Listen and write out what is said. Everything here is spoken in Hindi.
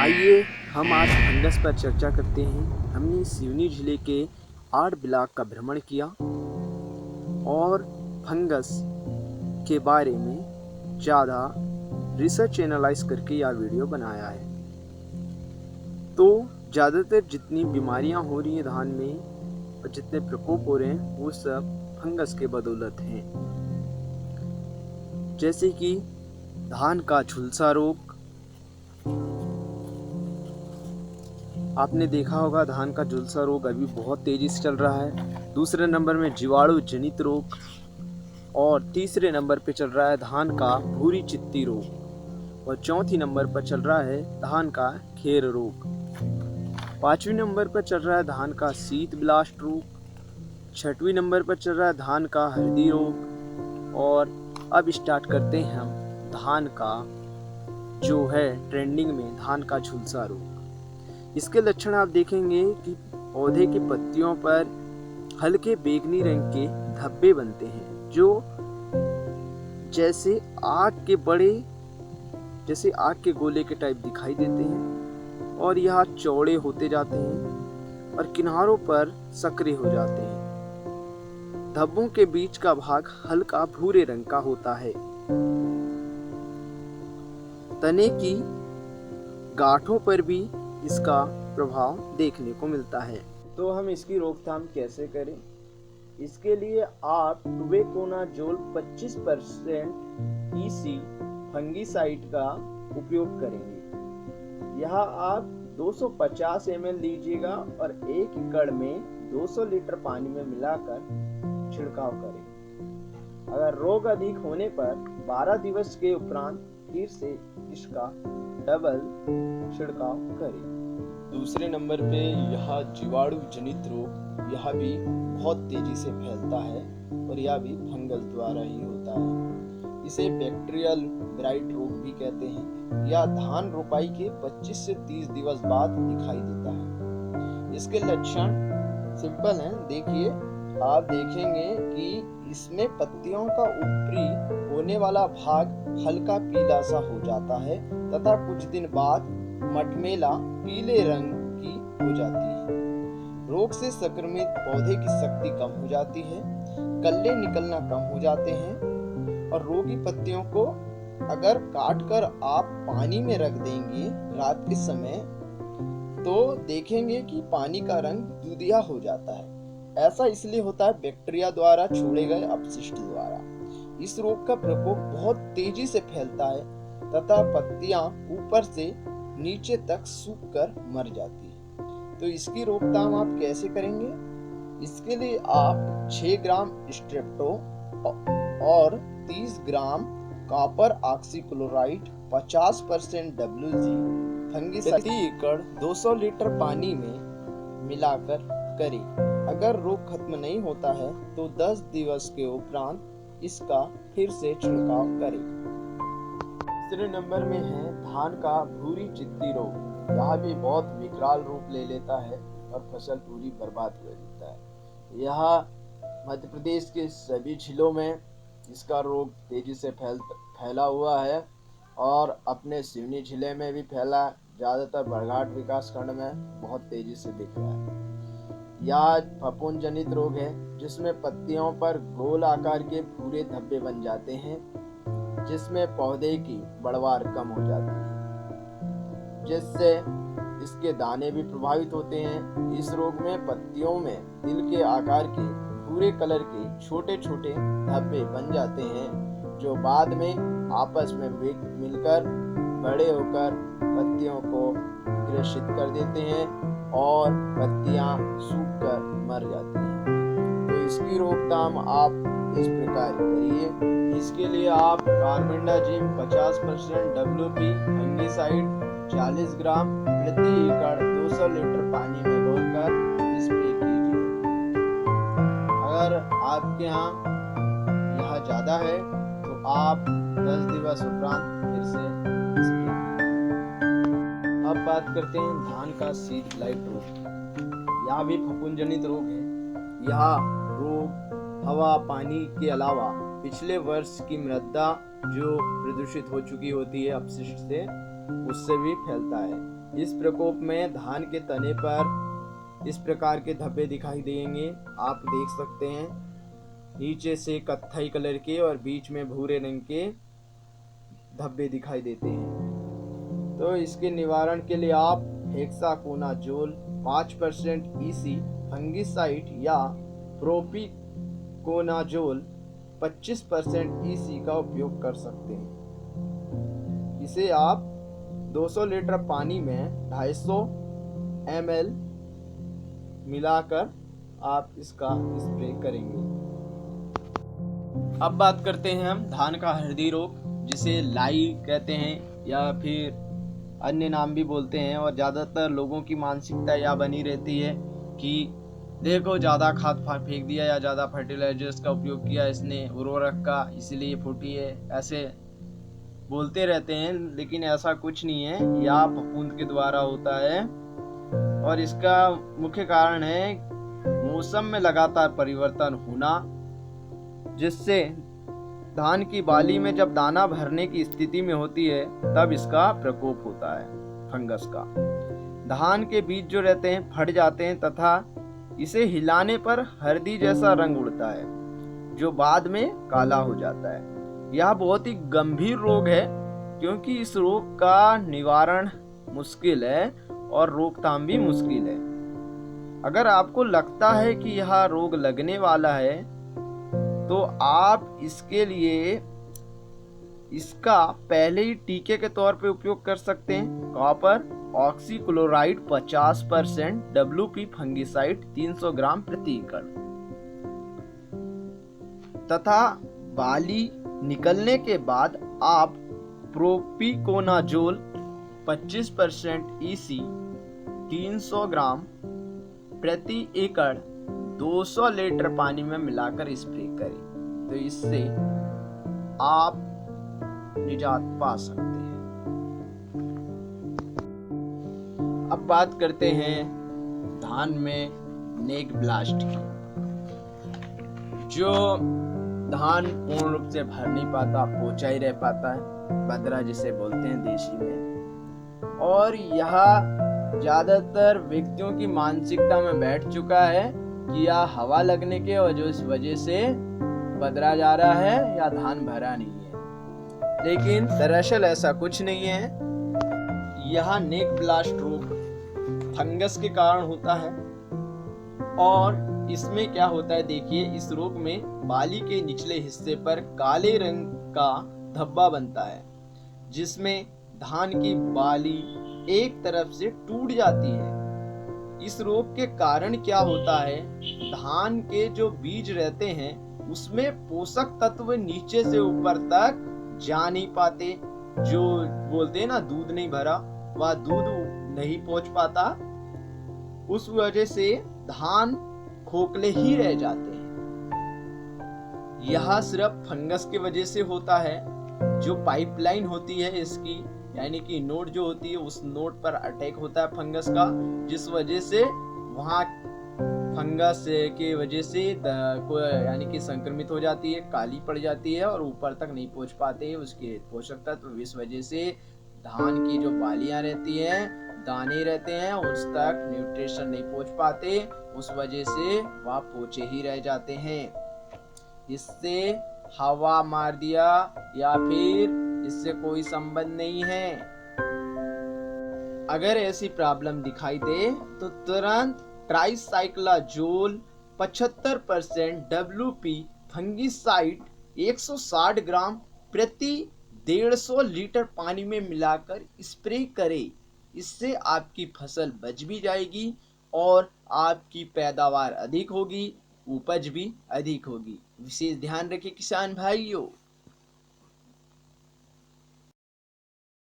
आइए हम आज फंगस पर चर्चा करते हैं। हमने सिवनी जिले के 8 ब्लॉक का भ्रमण किया और फंगस के बारे में ज़्यादा रिसर्च एनालाइज करके यह वीडियो बनाया है। तो ज़्यादातर जितनी बीमारियां हो रही हैं धान में और जितने प्रकोप हो रहे हैं वो सब फंगस के बदौलत हैं। जैसे कि धान का झुलसा रोग, आपने देखा होगा धान का झुलसा रोग अभी बहुत तेजी से चल रहा है। दूसरे नंबर में जीवाणु जनित रोग और तीसरे नंबर पे चल रहा है धान का भूरी चित्ती रोग और चौथी नंबर पर चल रहा है धान का खेर रोग। पांचवी नंबर पर चल रहा है धान का शीत ब्लास्ट रोग। छठवीं नंबर पर चल रहा है धान का हल्दी रोग। और अब स्टार्ट करते हैं हम धान का जो है ट्रेंडिंग में धान का झुलसा रोग। इसके लक्षण आप देखेंगे कि पौधे की पत्तियों पर हल्के बैंगनी रंग के धब्बे बनते हैं जो जैसे आग के गोले के टाइप दिखाई देते हैं और यह चौड़े होते जाते हैं और किनारों पर संकरे हो जाते हैं। धब्बों के बीच का भाग हल्का भूरे रंग का होता है। तने की गांठों पर भी इसका प्रभाव देखने को मिलता है। तो हम इसकी रोकथाम कैसे करें? इसके लिए आप टुबेकोनाजोल 25% EC फंगीसाइड का उपयोग करेंगे। यह आप 250 ml लीजिएगा और 1 एकड़ में 200 लीटर पानी में मिलाकर छिड़काव करें। अगर रोग अधिक होने पर 12 दिवस के उपरांत फिर से इसका डबल छिड़काव करें। दूसरे नंबर पे यह जीवाणु जनित रोग, यह भी बहुत तेजी से फैलता है और यह भी फंगस द्वारा ही होता है। इसे बैक्टीरियल ब्राइट रोग भी कहते हैं। यह धान रोपाई के 25 से 30 दिवस बाद दिखाई देता है। इसके लक्षण सिंपल हैं। देखिए, आप देखेंगे कि इसमें पत्तियों का ऊपरी होने वाला भाग हल्का पीला सा हो जाता है तथा कुछ दिन बाद मटमेला पीले रंग की हो जाती है। रोग से संक्रमित पौधे की शक्ति कम हो जाती है, कल्ले निकलना कम हो जाते हैं और रोगी पत्तियों को अगर काट कर आप पानी में रख देंगे रात के समय तो देखेंगे कि पानी का रंग दूधिया हो जाता है। ऐसा इसलिए होता है बैक्टीरिया द्वारा छोड़े गए अपशिष्ट द्वारा। इस रोग का प्रकोप बहुत तेजी से फैलता है तथा पत्तियां ऊपर से नीचे तक सूख कर मर जाती है। तो इसकी रोकथाम आप कैसे करेंगे? इसके लिए आप 6 ग्राम स्ट्रेप्टो और 30 gram copper oxychloride 50% WG fungicide प्रति एकड़ 200 लीटर पानी में मिलाकर करें। अगर रोग खत्म नहीं होता है तो 10 दिवस के उपरांत इसका फिर से छिड़काव करें। तीसरे नंबर में है धान का भूरी चित्ती रोग। यह भी बहुत विकराल रूप ले लेता है और फसल पूरी बर्बाद कर देता है। यह मध्य प्रदेश के सभी जिलों में इसका रोग तेजी से फैला हुआ है और अपने सिवनी जिले में भी फैला, ज़्यादातर बरघाट विकास खंड में बहुत तेजी से दिख रहा है। यह फफूंद जनित रोग है जिसमें पत्तियों पर गोल आकार के भूरे धब्बे बन जाते हैं जिसमें पौधे की बढ़वार कम हो जाती है, जिससे इसके दाने भी प्रभावित होते हैं। इस रोग में पत्तियों में तिल के आकार के भूरे कलर के छोटे छोटे धब्बे बन जाते हैं जो बाद में आपस में मिलकर बड़े होकर पत्तियों को ग्रसित कर देते हैं और पत्तियां सूखकर मर जाती हैं। तो इसकी रोकथाम आप इस प्रकार करिए। इसके लिए आप कार्बेंडाजिम 50% WP फंगिसाइड 40 ग्राम प्रति एकड़ 200 लीटर पानी में घोलकर स्प्रे कीजिए। अगर आपके यहाँ यह ज्यादा है तो आप 10 दिवस उपरांत फिर से स्प्रे कीजिए। अब बात करते हैं धान का शीत ब्लाइट रोग। यह भी फफूंद जनित रोग है। यह रोग हवा पानी के अलावा पिछले वर्ष की मृदा जो प्रदूषित हो चुकी होती है अपशिष्ट से, उससे भी फैलता है। इस प्रकोप में धान के तने पर इस प्रकार के धब्बे दिखाई देंगे, आप देख सकते हैं। नीचे से कत्थई कलर के और बीच में भूरे रंग के धब्बे दिखाई देते हैं। तो इसके निवारण के लिए आप हेक्साकोनाजोल 5% EC फंगिसाइड या प्रोपिकोनाजोल 25% EC का उपयोग कर सकते हैं। इसे आप 200 लीटर पानी में 250 ml मिलाकर आप इसका स्प्रे करेंगे। अब बात करते हैं हम धान का हल्दी रोग, जिसे लाई कहते हैं या फिर अन्य नाम भी बोलते हैं। और ज़्यादातर लोगों की मानसिकता यह बनी रहती है कि देखो ज़्यादा खाद फेंक दिया या ज़्यादा फर्टिलाइजर्स का उपयोग किया इसने, उर्वरक का, इसलिए फूटी है, ऐसे बोलते रहते हैं। लेकिन ऐसा कुछ नहीं है, यह फफूंद के द्वारा होता है। और इसका मुख्य कारण है मौसम में लगातार परिवर्तन होना, जिससे धान की बाली में जब दाना भरने की स्थिति में होती है तब इसका प्रकोप होता है फंगस का। धान के बीज जो रहते हैं फट जाते हैं तथा इसे हिलाने पर हल्दी जैसा रंग उड़ता है, जो बाद में काला हो जाता है। यह बहुत ही गंभीर रोग है, क्योंकि इस रोग का निवारण मुश्किल है और रोकथाम भी मुश्किल है। अगर आपको लगता है कि यह रोग लगने वाला है तो आप इसके लिए इसका पहले ही टीके के तौर पे उपयोग कर सकते हैं। कॉपर ऑक्सीक्लोराइड 50% WP फंगिसाइड 300 ग्राम प्रति एकड़ तथा बाली निकलने के बाद आप प्रोपिकोनाजोल 25% EC 300 ग्राम प्रति एकड़ 200 लीटर पानी में मिलाकर स्प्रे करें, तो इससे आप निजात पा सकते हैं। अब बात करते हैं धान में नेक ब्लास्ट की। जो धान पूर्ण रूप से भर नहीं पाता, पोचा ही रह पाता है, बदरा जिसे बोलते हैं देशी में। और यह ज्यादातर व्यक्तियों की मानसिकता में बैठ चुका है कि या हवा लगने के वजह से बदरा जा रहा है या धान भरा नहीं है। लेकिन दरअसल ऐसा कुछ नहीं है। यह नेक ब्लास्ट रोग फंगस के कारण होता है। और इसमें क्या होता है, देखिए, इस रोग में बाली के निचले हिस्से पर काले रंग का धब्बा बनता है, जिसमें धान की बाली एक तरफ से टूट जाती है। इस रोग के कारण क्या होता है, धान के जो बीज रहते हैं उसमें पोषक तत्व नीचे से ऊपर तक जा नहीं पाते। जो बोलते हैं ना, दूध नहीं भरा, वह दूध नहीं पहुंच पाता। उस वजह से धान खोखले ही रह जाते हैं। यह सिर्फ फंगस की वजह से होता है। जो पाइपलाइन होती है इसकी, यानी कि नोड जो होती है, उस नोड पर अटैक होता है फंगस का, जिस वजह से वहां फंगस के वजह से यानी कि संक्रमित हो जाती है, काली पड़ जाती है और ऊपर तक नहीं पहुंच पाते उसके पोषक तत्व। इस वजह से धान की जो बालियां रहती हैं, दाने रहते हैं, उस तक न्यूट्रिशन नहीं पहुंच पाते। उस वजह से वह पोचे ही रह जाते हैं। इससे हवा मार दिया या फिर इससे कोई संबंध नहीं है। अगर ऐसी प्रॉब्लम दिखाई दे तो तुरंत ट्राइसाइक्लाजोल 75% WP फंगिसाइड 160 ग्राम प्रति 150 लीटर पानी में मिलाकर स्प्रे करें। इससे आपकी फसल बच भी जाएगी और आपकी पैदावार अधिक होगी, उपज भी अधिक होगी। विशेष ध्यान रखें किसान भाइयों।